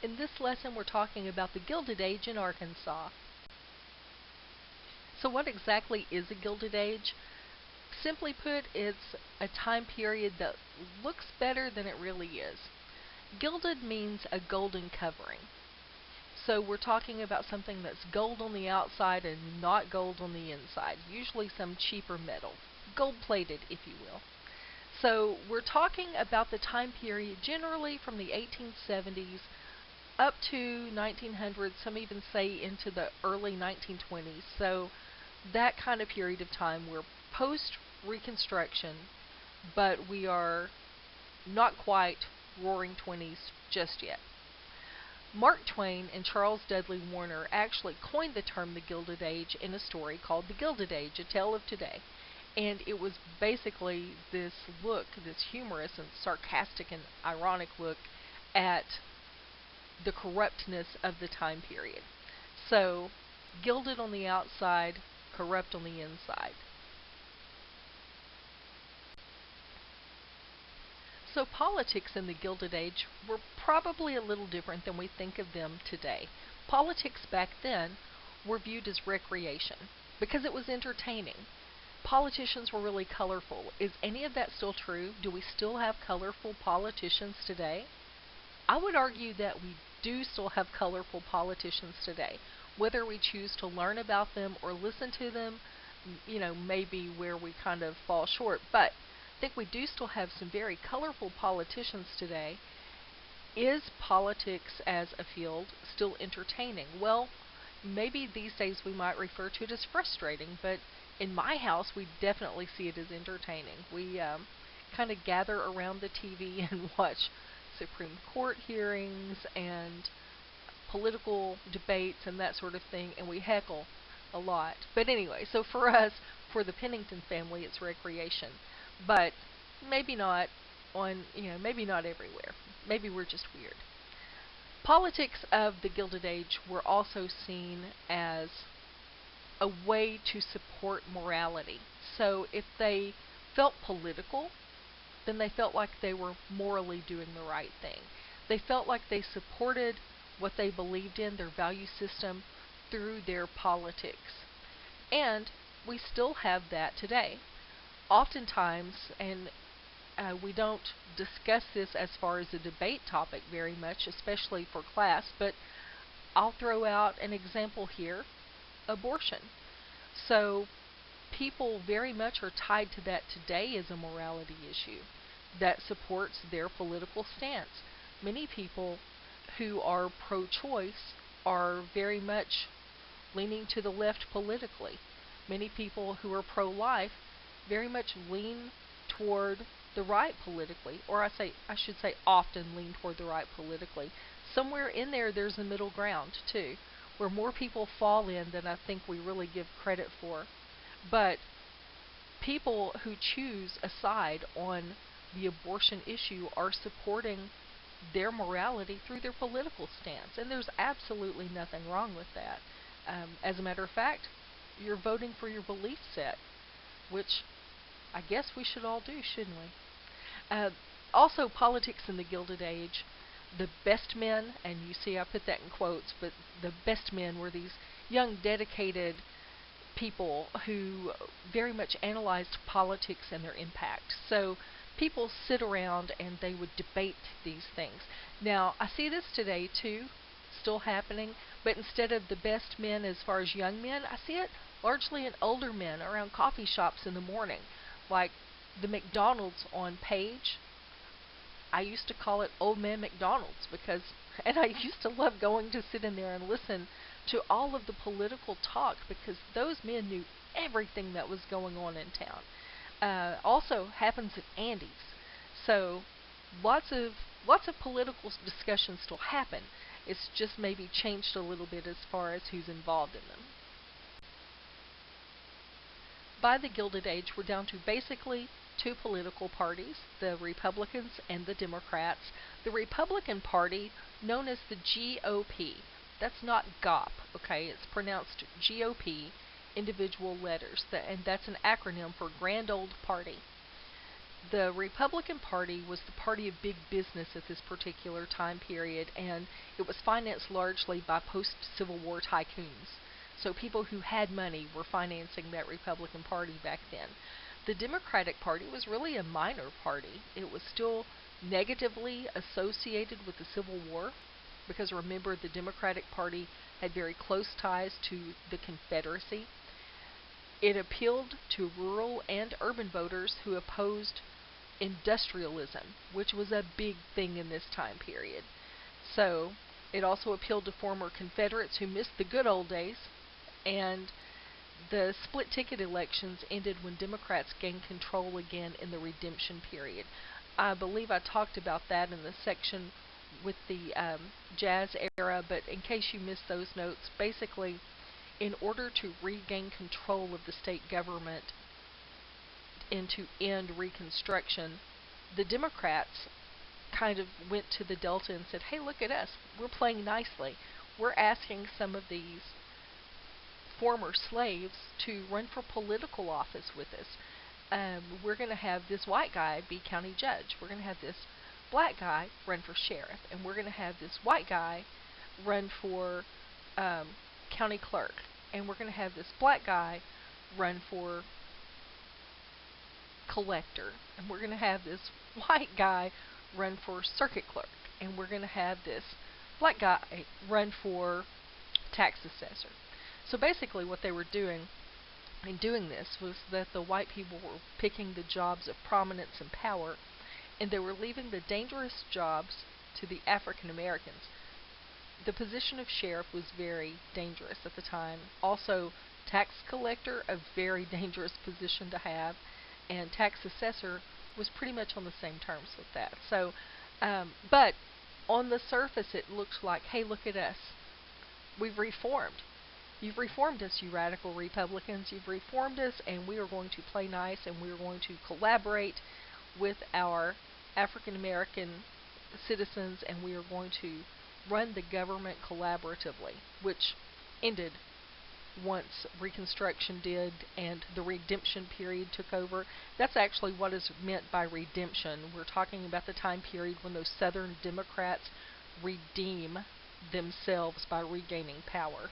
In this lesson, we're talking about the Gilded Age in Arkansas. So what exactly is a Gilded Age? Simply put, it's a time period that looks better than it really is. Gilded means a golden covering. So we're talking about something that's gold on the outside and not gold on the inside, usually some cheaper metal, gold-plated if you will. So we're talking about the time period generally from the 1870s up to 1900, some even say into the early 1920s. So that kind of period of time, we're post-Reconstruction, but we are not quite roaring 20s just yet. Mark Twain and Charles Dudley Warner actually coined the term the Gilded Age in a story called The Gilded Age, A Tale of Today. And it was basically this look, this humorous and sarcastic and ironic look at the corruptness of the time period. So, gilded on the outside, corrupt on the inside. So politics in the Gilded Age were probably a little different than we think of them today. Politics back then were viewed as recreation because it was entertaining. Politicians were really colorful. Is any of that still true? Do we still have colorful politicians today? I would argue that we do still have colorful politicians today. Whether we choose to learn about them or listen to them, may be where we kind of fall short. But I think we do still have some very colorful politicians today. Is politics as a field still entertaining? Well, maybe these days we might refer to it as frustrating, but in my house we definitely see it as entertaining. We kind of gather around the TV and watch Supreme Court hearings and political debates and that sort of thing, and we heckle a lot. But anyway, so for us, for the Pennington family, it's recreation. But maybe not maybe not everywhere. Maybe we're just weird. Politics of the Gilded Age were also seen as a way to support morality. So if they felt political, then they felt like they were morally doing the right thing. They felt like they supported what they believed in, their value system, through their politics. And we still have that today. Oftentimes, and we don't discuss this as far as a debate topic very much, especially for class, but I'll throw out an example here: abortion. So people very much are tied to that today as a morality issue that supports their political stance. Many people who are pro-choice are very much leaning to the left politically. Many people who are pro-life very much lean toward the right politically, or I should say often lean toward the right politically. Somewhere in there there's a middle ground too, where more people fall in than I think we really give credit for. But people who choose a side on the abortion issue are supporting their morality through their political stance, and there's absolutely nothing wrong with that. As a matter of fact, you're voting for your belief set, which I guess we should all do, shouldn't we? Also, politics in the Gilded Age, the best men, and you see I put that in quotes, but the best men were these young, dedicated people who very much analyzed politics and their impact. So people sit around and they would debate these things. Now, I see this today too, still happening, but instead of the best men as far as young men, I see it largely in older men around coffee shops in the morning, like the McDonald's on Page. I used to call it Old Man McDonald's and I used to love going to sit in there and listen to all of the political talk because those men knew everything that was going on in town. Also happens at Andy's. So lots of political discussions still happen. It's just maybe changed a little bit as far as who's involved in them. By the Gilded Age, we're down to basically two political parties, the Republicans and the Democrats. The Republican Party, known as the GOP. That's not GOP, okay? It's pronounced GOP, individual letters, and that's an acronym for Grand Old Party. The Republican Party was the party of big business at this particular time period, and it was financed largely by post-Civil War tycoons. So people who had money were financing that Republican Party back then. The Democratic Party was really a minor party. It was still negatively associated with the Civil War, because remember, the Democratic Party had very close ties to the Confederacy. It appealed to rural and urban voters who opposed industrialism, which was a big thing in this time period. So it also appealed to former Confederates who missed the good old days, and the split ticket elections ended when Democrats gained control again in the Redemption period. I believe I talked about that in the section with the Jazz era, but in case you missed those notes, basically, in order to regain control of the state government and to end Reconstruction, the Democrats kind of went to the Delta and said, hey, look at us, we're playing nicely. We're asking some of these former slaves to run for political office with us. We're going to have this white guy be county judge. We're going to have this black guy run for sheriff. And we're going to have this white guy run for county clerk. And we're going to have this black guy run for collector. And we're going to have this white guy run for circuit clerk. And we're going to have this black guy run for tax assessor. So basically what they were doing in doing this was that the white people were picking the jobs of prominence and power, and they were leaving the dangerous jobs to the African Americans. The position of sheriff was very dangerous at the time. Also, tax collector, a very dangerous position to have, and tax assessor was pretty much on the same terms with that. So, but on the surface it looked like, hey, look at us. We've reformed. You've reformed us, you radical Republicans. You've reformed us, and we are going to play nice, and we are going to collaborate with our African American citizens, and we are going to run the government collaboratively, which ended once Reconstruction did and the Redemption period took over. That's actually what is meant by redemption. We're talking about the time period when those Southern Democrats redeem themselves by regaining power.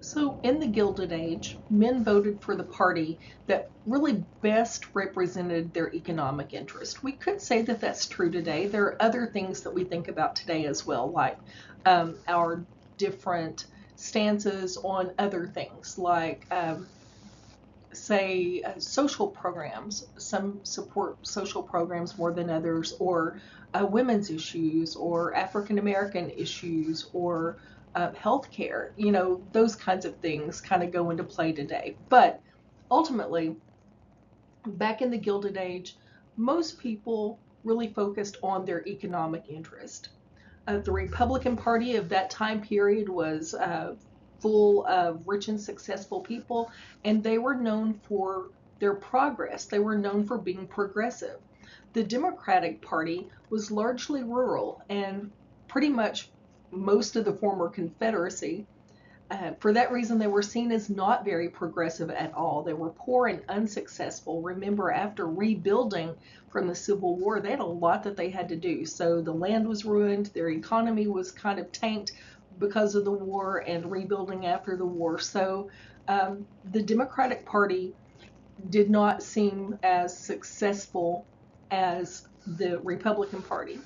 So in the Gilded Age, men voted for the party that really best represented their economic interest. We could say that that's true today. There are other things that we think about today as well, like our different stances on other things, like say social programs. Some support social programs more than others, or women's issues, or African American issues, or healthcare. You know, those kinds of things kind of go into play today. But ultimately, back in the Gilded Age, most people really focused on their economic interest. The Republican Party of that time period was full of rich and successful people, and they were known for their progress. They were known for being progressive. The Democratic Party was largely rural, and pretty much most of the former Confederacy. For that reason, they were seen as not very progressive at all. They were poor and unsuccessful. Remember, after rebuilding from the Civil War, they had a lot that they had to do. So the land was ruined, their economy was kind of tanked because of the war and rebuilding after the war. So the Democratic Party did not seem as successful as the Republican Party.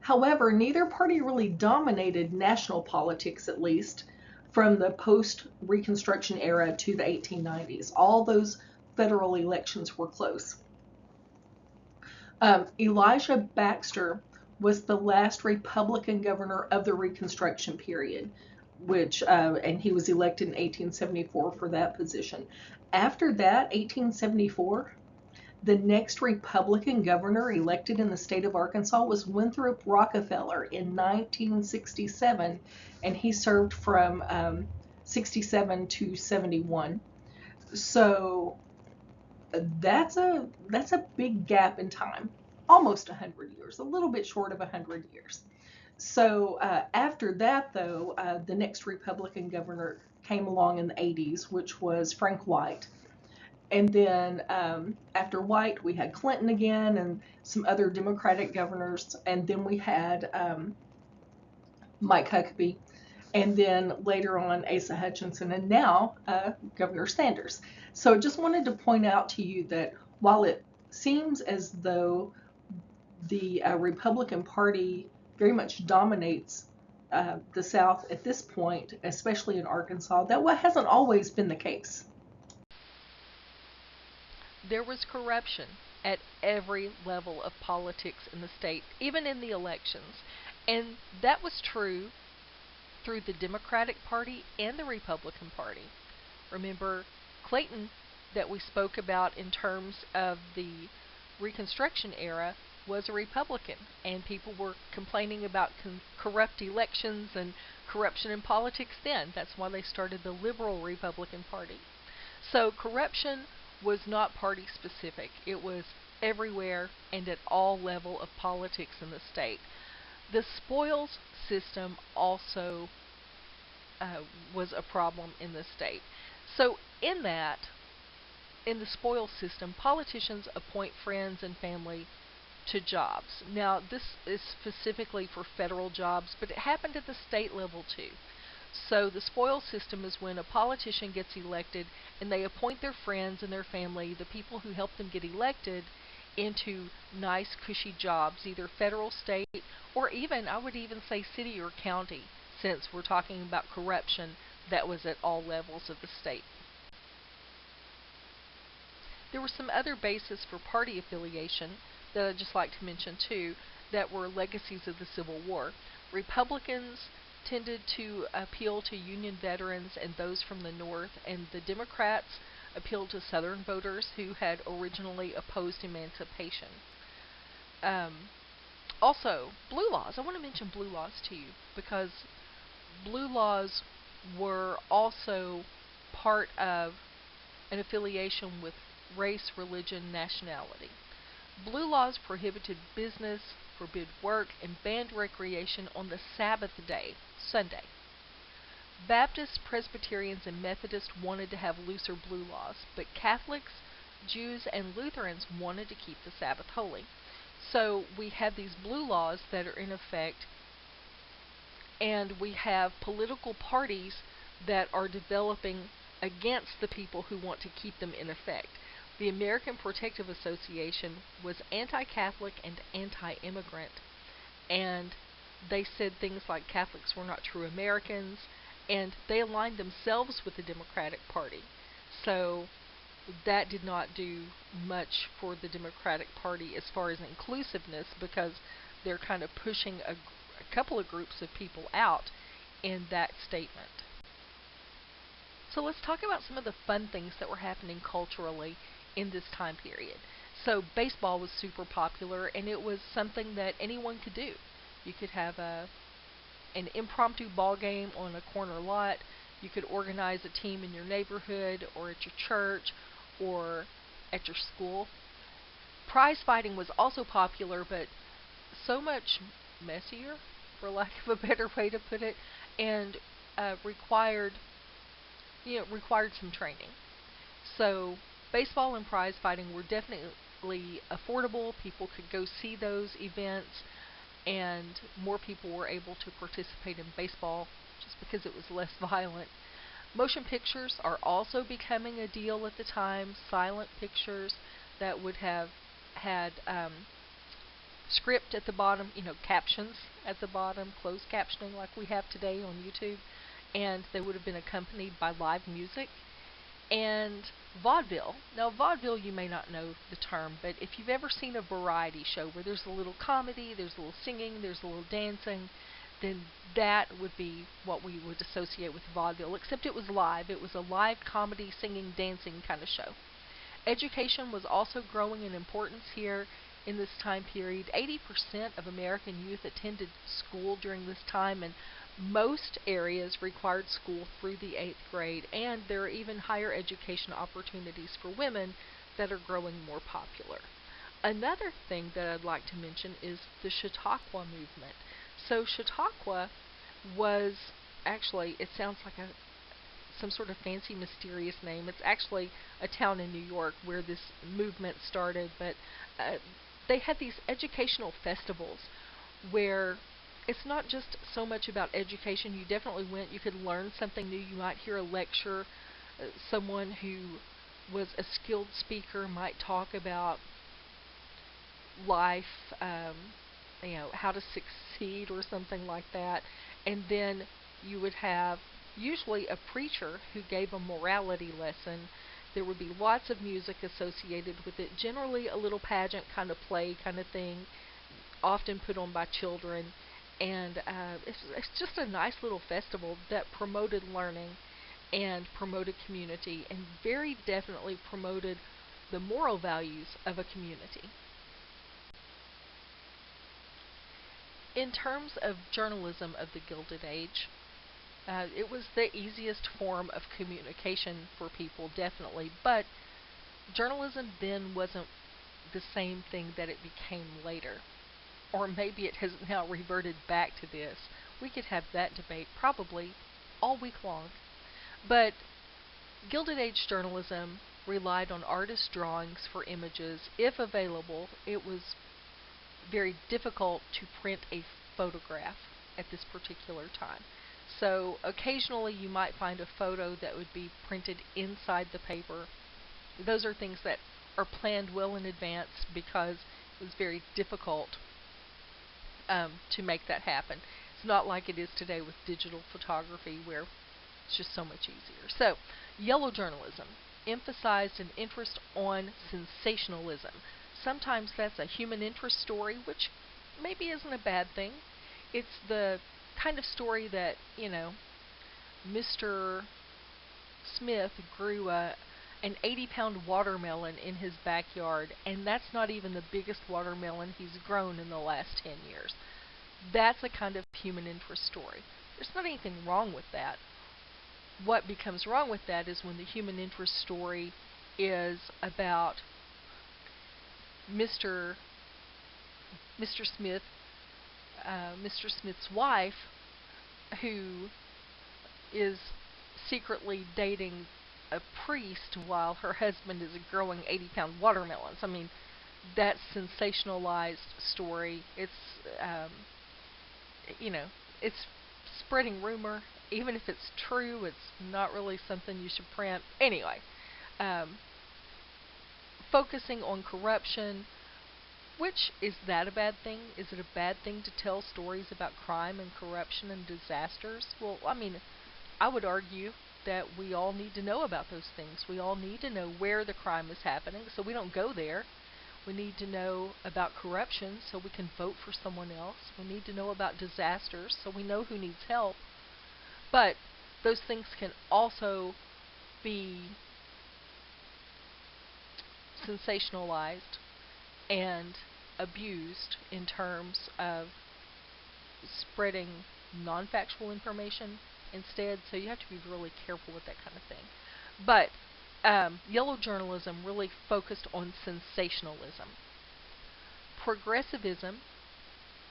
However, neither party really dominated national politics, at least, from the post-Reconstruction era to the 1890s. All those federal elections were close. Elijah Baxter was the last Republican governor of the Reconstruction period, and he was elected in 1874 for that position. After that, 1874, the next Republican governor elected in the state of Arkansas was Winthrop Rockefeller in 1967, and he served from 67 to 71. So that's a big gap in time, almost 100 years, a little bit short of 100 years. So after that, though, the next Republican governor came along in the 80s, which was Frank White. And then after White, we had Clinton again and some other Democratic governors. And then we had Mike Huckabee. And then later on, Asa Hutchinson. And now Governor Sanders. So I just wanted to point out to you that while it seems as though the Republican Party very much dominates the South at this point, especially in Arkansas, that hasn't always been the case. There was corruption at every level of politics in the state, even in the elections. And that was true through the Democratic Party and the Republican Party. Remember, Clayton, that we spoke about in terms of the Reconstruction era, was a Republican, and people were complaining about corrupt elections and corruption in politics then. That's why they started the Liberal Republican Party. So corruption was not party specific. It was everywhere and at all level of politics in the state. The spoils system also was a problem in the state. So in that, in the spoils system, politicians appoint friends and family to jobs. Now, this is specifically for federal jobs, but it happened at the state level too. So the spoils system is when a politician gets elected and they appoint their friends and their family, the people who helped them get elected, into nice cushy jobs, either federal, state, or even, I would even say, city or county, since we're talking about corruption that was at all levels of the state. There were some other bases for party affiliation that I'd just like to mention too, that were legacies of the Civil War. Republicans tended to appeal to Union veterans and those from the North, and the Democrats appealed to Southern voters who had originally opposed emancipation. Um, Also, blue laws. I want to mention blue laws to you because blue laws were also part of an affiliation with race, religion, nationality. Blue laws prohibited business, forbid work, and banned recreation on the Sabbath day, Sunday. Baptists, Presbyterians, and Methodists wanted to have looser blue laws, but Catholics, Jews, and Lutherans wanted to keep the Sabbath holy. So we have these blue laws that are in effect, and we have political parties that are developing against the people who want to keep them in effect. The American Protective Association was anti-Catholic and anti-immigrant, and they said things like Catholics were not true Americans, and they aligned themselves with the Democratic Party. So that did not do much for the Democratic Party as far as inclusiveness, because they're kind of pushing a couple of groups of people out in that statement. So let's talk about some of the fun things that were happening culturally in this time period. So baseball was super popular, and it was something that anyone could do. You could have an impromptu ball game on a corner lot. You could organize a team in your neighborhood or at your church or at your school. Prize fighting was also popular, but so much messier, for lack of a better way to put it, and required required some training. So baseball and prize fighting were definitely affordable. People could go see those events, and more people were able to participate in baseball just because it was less violent. Motion pictures are also becoming a deal at the time. Silent pictures that would have had script at the bottom, captions at the bottom, closed captioning like we have today on YouTube, and they would have been accompanied by live music. And vaudeville. Now, vaudeville, you may not know the term, but if you've ever seen a variety show where there's a little comedy, there's a little singing, there's a little dancing, then that would be what we would associate with vaudeville, except it was live. It was a live comedy, singing, dancing kind of show. Education was also growing in importance here in this time period. 80% of American youth attended school during this time, and most areas required school through the 8th grade, and there are even higher education opportunities for women that are growing more popular. Another thing that I'd like to mention is the Chautauqua movement. So Chautauqua was, actually, it sounds like a some sort of fancy, mysterious name. It's actually a town in New York where this movement started, but uh, they had these educational festivals where it's not just so much about education. You definitely went, you could learn something new. You might hear a lecture. Someone who was a skilled speaker might talk about life, how to succeed or something like that. And then you would have usually a preacher who gave a morality lesson. There would be lots of music associated with it, generally a little pageant kind of play kind of thing, often put on by children. And it's just a nice little festival that promoted learning and promoted community and very definitely promoted the moral values of a community. In terms of journalism of the Gilded Age, it was the easiest form of communication for people, definitely, but journalism then wasn't the same thing that it became later. Or maybe it has now reverted back to this. We could have that debate probably all week long. But Gilded Age journalism relied on artist drawings for images. If available, it was very difficult to print a photograph at this particular time. So occasionally you might find a photo that would be printed inside the paper. Those are things that are planned well in advance because it was very difficult to make that happen. It's not like it is today with digital photography where it's just so much easier. So, yellow journalism emphasized an interest on sensationalism. Sometimes that's a human interest story, which maybe isn't a bad thing. It's the kind of story that, Mr. Smith grew an 80-pound watermelon in his backyard, and that's not even the biggest watermelon he's grown in the last 10 years. That's a kind of human interest story. There's not anything wrong with that. What becomes wrong with that is when the human interest story is about Mr. Mr. Smith, Mr. Smith's wife, who is secretly dating a priest while her husband is growing 80-pound watermelons. I mean, that sensationalized story. It's spreading rumor. Even if it's true, it's not really something you should print. Anyway, focusing on corruption. Which, is that a bad thing? Is it a bad thing to tell stories about crime and corruption and disasters? Well, I would argue that we all need to know about those things. We all need to know where the crime is happening so we don't go there. We need to know about corruption so we can vote for someone else. We need to know about disasters so we know who needs help. But those things can also be sensationalized and abused in terms of spreading non-factual information instead, so you have to be really careful with that kind of thing. But yellow journalism really focused on sensationalism. Progressivism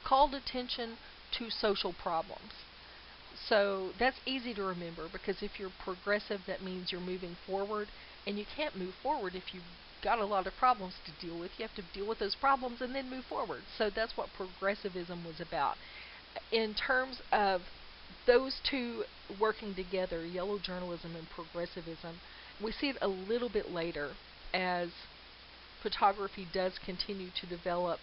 called attention to social problems. So that's easy to remember because if you're progressive, that means you're moving forward, and you can't move forward if you've got a lot of problems to deal with. You have to deal with those problems and then move forward. So that's what progressivism was about. In terms of those two working together, yellow journalism and progressivism, we see it a little bit later as photography does continue to develop,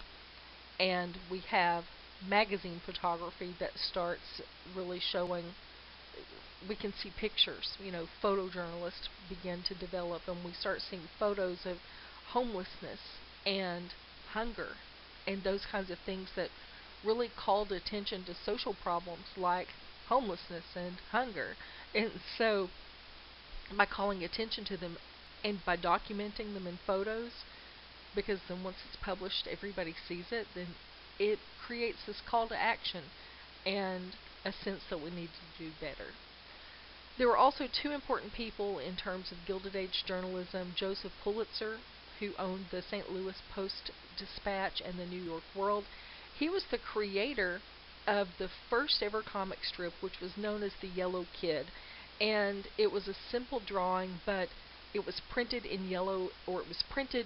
and we have magazine photography that starts really showing. We can see pictures, photojournalists begin to develop, and we start seeing photos of homelessness and hunger and those kinds of things that really called attention to social problems like homelessness and hunger. And so by calling attention to them and by documenting them in photos, because then once it's published everybody sees it, then it creates this call to action and a sense that we need to do better. There were also two important people in terms of Gilded Age journalism: Joseph Pulitzer, who owned the St. Louis Post-Dispatch and the New York World. He was the creator of the first ever comic strip, which was known as the Yellow Kid. and it was a simple drawing, but it was printed in yellow, or it was printed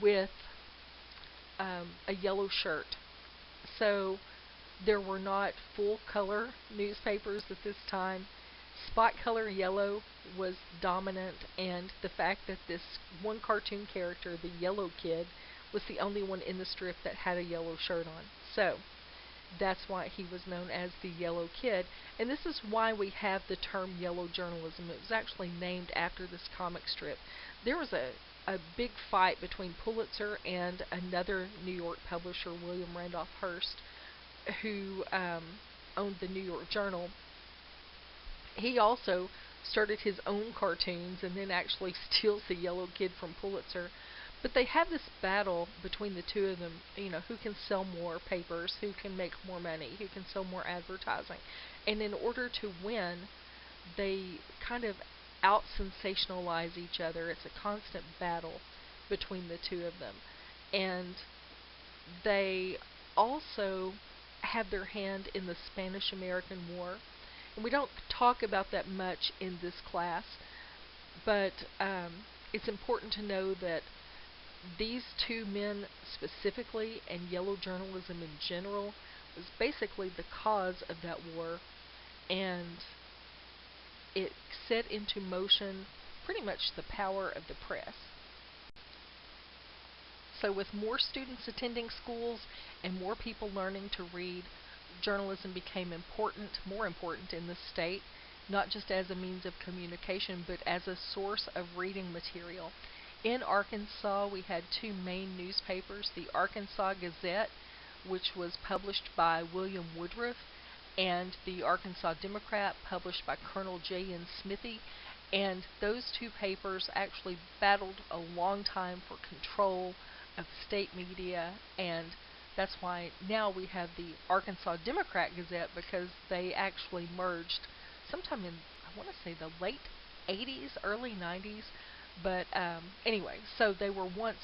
with a yellow shirt. So there were not full color newspapers at this time. Spot color yellow was dominant, and the fact that this one cartoon character, the yellow kid, was the only one in the strip that had a yellow shirt on. So that's why he was known as the Yellow Kid, and this is why we have the term yellow journalism. It was actually named after this comic strip. There was a big fight between Pulitzer and another New York publisher, William Randolph Hearst, who owned the New York Journal. He also started his own cartoons and then actually steals the Yellow Kid from Pulitzer. But they have this battle between the two of them, who can sell more papers, who can make more money, who can sell more advertising. And in order to win, they kind of out sensationalize each other. It's a constant battle between the two of them. And they also have their hand in the Spanish American War. And we don't talk about that much in this class, but it's important to know that these two men specifically, and yellow journalism in general, was basically the cause of that war, and it set into motion pretty much the power of the press. So with more students attending schools and more people learning to read, journalism became more important in the state, not just as a means of communication, but as a source of reading material. In Arkansas, we had two main newspapers, the Arkansas Gazette, which was published by William Woodruff, and the Arkansas Democrat, published by Colonel J.N. Smithy. And those two papers actually battled a long time for control of state media, and that's why now we have the Arkansas Democrat Gazette, because they actually merged sometime in, I want to say, the late 80s, early 90s. But anyway, so they were once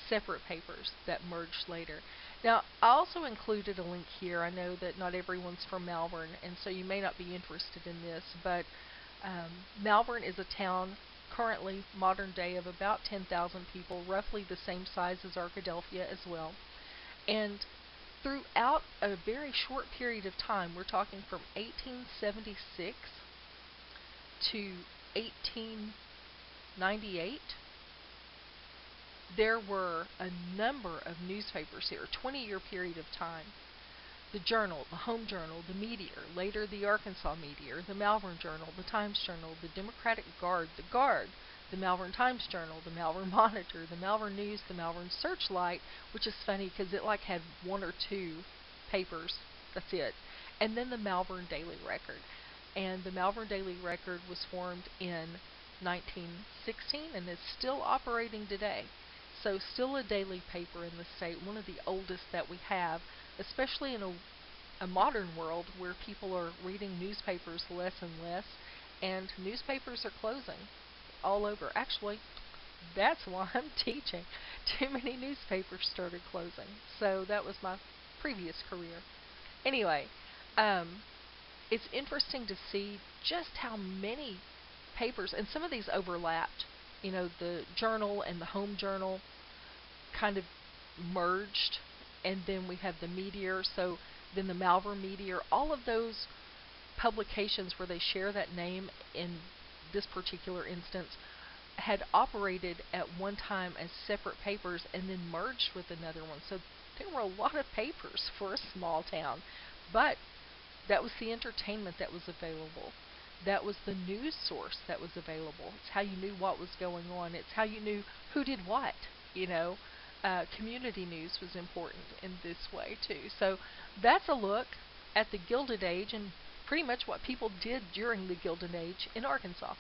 separate papers that merged later. Now, I also included a link here. I know that not everyone's from Malvern, and so you may not be interested in this, but Malvern is a town currently, modern day, of about 10,000 people, roughly the same size as Arkadelphia as well. And throughout a very short period of time, we're talking from 1876 to 1898, there were a number of newspapers here, a 20-year period of time. The Journal, the Home Journal, the Meteor, later the Arkansas Meteor, the Malvern Journal, the Times Journal, the Democratic Guard, the Malvern Times Journal, the Malvern Monitor, the Malvern News, the Malvern Searchlight, which is funny because it had one or two papers. That's it. And then the Malvern Daily Record. And the Malvern Daily Record was formed in 1916 and is still operating today. So still a daily paper in the state, one of the oldest that we have, especially in a modern world where people are reading newspapers less and less, and newspapers are closing all over. Actually, that's why I'm teaching. Too many newspapers started closing. So that was my previous career. Anyway, it's interesting to see just how many papers, and some of these overlapped. The Journal and the Home Journal kind of merged, and then we have the Meteor, so then the Malvern Meteor. All of those publications where they share that name in this particular instance had operated at one time as separate papers and then merged with another one. So there were a lot of papers for a small town, but that was the entertainment that was available. That was the news source that was available. It's how you knew what was going on. It's how you knew who did what. Community news was important in this way too. So that's a look at the Gilded Age and pretty much what people did during the Gilded Age in Arkansas.